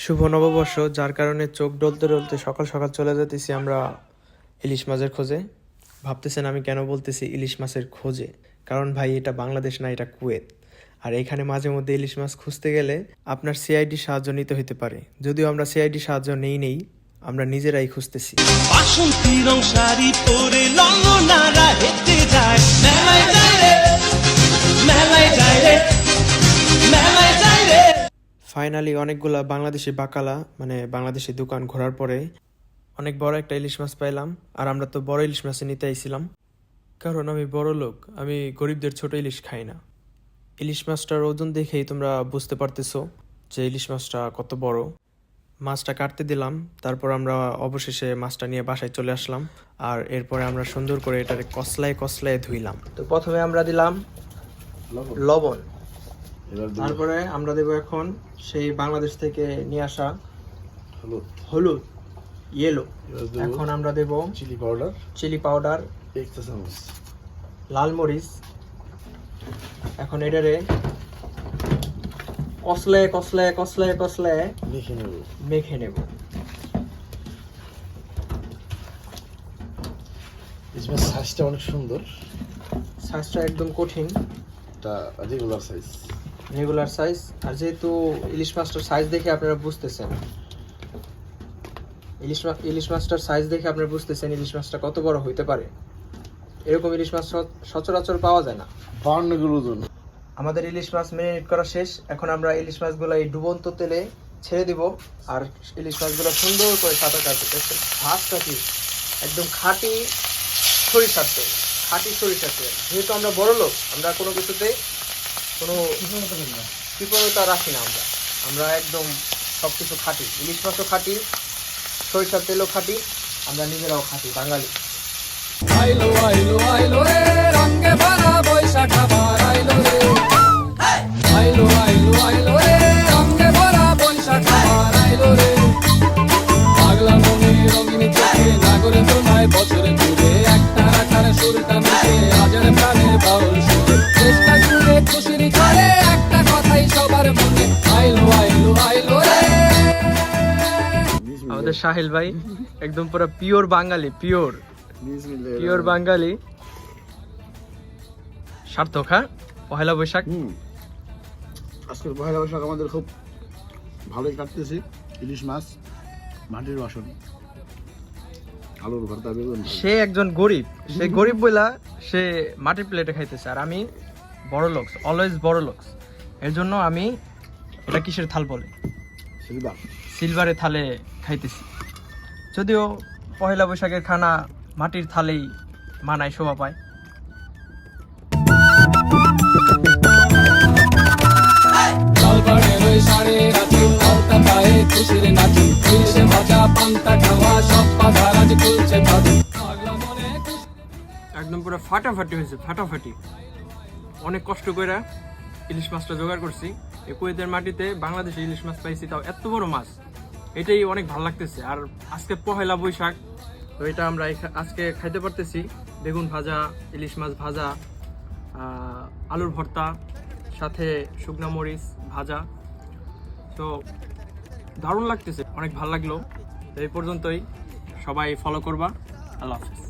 শুভ নববর্ষ, যার কারণে চোখ ডলতে ডলতে সকাল সকাল চলে যেতেছি আমরা ইলিশ মাছের খোঁজে। ভাবতেছেন আমি কেন বলতেছি ইলিশ মাছের খোঁজে? কারণ ভাই, এটা বাংলাদেশ না, এটা কুয়েত। আর এখানে মাঝে মধ্যে ইলিশ মাছ খুঁজতে গেলে আপনার সিআইডি সাহায্য নিতে হতে পারে। যদিও আমরা সিআইডি সাহায্য নেই, আমরা নিজেরাই খুঁজতেছি। বাসন্তী রং শাড়ি পরে লঙ্গনারা হেঁটে যায়, মেলায় যায় রে, মেলায় যায় রে, মেলায় যায় রে। ফাইনালি অনেকগুলা বাংলাদেশি বাকালা মানে বাংলাদেশি দোকান ঘোরার পরে অনেক বড় একটা ইলিশ মাছ পাইলাম। আর আমরা তো বড় ইলিশ মাছ নিতে আইছিলাম, কারণ আমি বড় লোক, আমি গরিবদের ছোট ইলিশ খাই না। ইলিশ মাছটার ওজন দেখেই তোমরা বুঝতে পারতেছো যে ইলিশ মাছটা কত বড়। মাছটা কাটতে দিলাম, তারপর আমরা অবশেষে মাছটা নিয়ে বাসায় চলে আসলাম। আর এরপরে আমরা সুন্দর করে এটাকে কসলায় কসলায় ধুইলাম। তো প্রথমে আমরা দিলাম লবণ, তারপরে আমরা দেবো এখন সেই বাংলাদেশ থেকে নিয়ে আসা হলুদ, ইয়েলো। এখন আমরা দেব চিলি পাউডার, লাল মরিচ। এখন এটারে কসলে কসলে কসলে কসলে মেখে নেব। সাইজটা অনেক সুন্দর, সাইজটা একদম কঠিন, রেগুলার সাইজ। আর যেহেতু ইলিশ মাছটার সাইজ দেখে আপনারা বুঝতেছেন, ইলিশ মাছটার সাইজ দেখে আপনারা বুঝতেছেন ইলিশ মাছটা কত বড় হইতে পারে। এরকম ইলিশ মাছ সচরাচর পাওয়া যায় না। 52 কিলো ওজন। আমাদের ইলিশ মাছ ম্যারিনেট করা শেষ। এখন আমরা ইলিশ মাছগুলো এই ডুবন্ত তেলে ছেড়ে দিব। আর ইলিশ মাছগুলো সুন্দর করে সাঁতার কাটতে, ভাতটা কি একদম খাঁটি সরিষার তেল, খাঁটি সরিষার তেল। যেহেতু আমরা বড় লোক, আমরা কোনো কিছুতে কোনো কৃপণতা রাখি না। আমরা একদম সব কিছু খাঁটি, ইলিশ মাছও খাঁটি, সরিষার তেলও খাঁটি, আমরা নিজেরাও খাঁটি বাঙালি। আইলো আইলো আইলো রে, রঙে ভরা বৈশাখ আবার আইলো রে। আইলো আইলো আইলো রে, রঙে ভরা বৈশাখ আবার আইলো রে। পাগলা মনে রঙিন চোখে নাগরে তোমায় বছরে ঘুরে, একটা আকারে সুরটা মিশে হাজার প্রাণের বাউল সুরে। চেষ্টা করে খুশির করে একটা কথাই সবার মনে, আইলো আইলো আইলো রে। আমাদের সাহিল ভাই একদম পুরো পিওর বাঙালি, পিওর বাঙালি। সার্থক, হ্যাঁ, পহেলা বৈশাখ। আজকের পয়লা বৈশাখ আমাদের খুব ভালোই কাটতেছি। ইলিশ মাছ, মাটির বাসন, আলুর ভর্তা, বেগুন। সে একজন গরিব, সে গরিব বইলা সে মাটির প্লেটে খাইতেছে। আর আমি বড় লোক, অলওয়েজ বড় লোক। এর জন্য আমি এটা কিসের থাল বলে, সিলভারে থালে খাইতেছি। যদিও পহেলা বৈশাখের খানা মাটির থালেই মানায়, শোভা পায়। জলপাড়ের ওই সাড়ে রাতে আলতা পায়ে খুশির নাচি, ইলিশে ভাজা পান্তা খাওয়া সব বাধা রাজ খুলছে ভাদু। পাগলা মনে খুশি একদম পুরো ফাটাফাটি হয়েছে, ফাটাফাটি। অনেক কষ্ট করে ইলিশ মাছটা জোগাড় করছি। এই কুয়েতের মাটিতে বাংলাদেশে ইলিশ মাছ পাইছি, তাও এত বড় মাছ, এটাই অনেক ভালো লাগতেছে। আর আজকে পহেলা বৈশাখ, তো এটা আমরা আজকে খাইতে পারতেছি। বেগুন ভাজা, ইলিশ মাছ ভাজা, আলুর ভর্তা, সাথে শুকনা মরিচ ভাজা। তো দারুণ লাগতেছে, অনেক ভালো লাগলো। তো এই পর্যন্তই, সবাই ফলো করবা। আল্লাহ হাফেজ।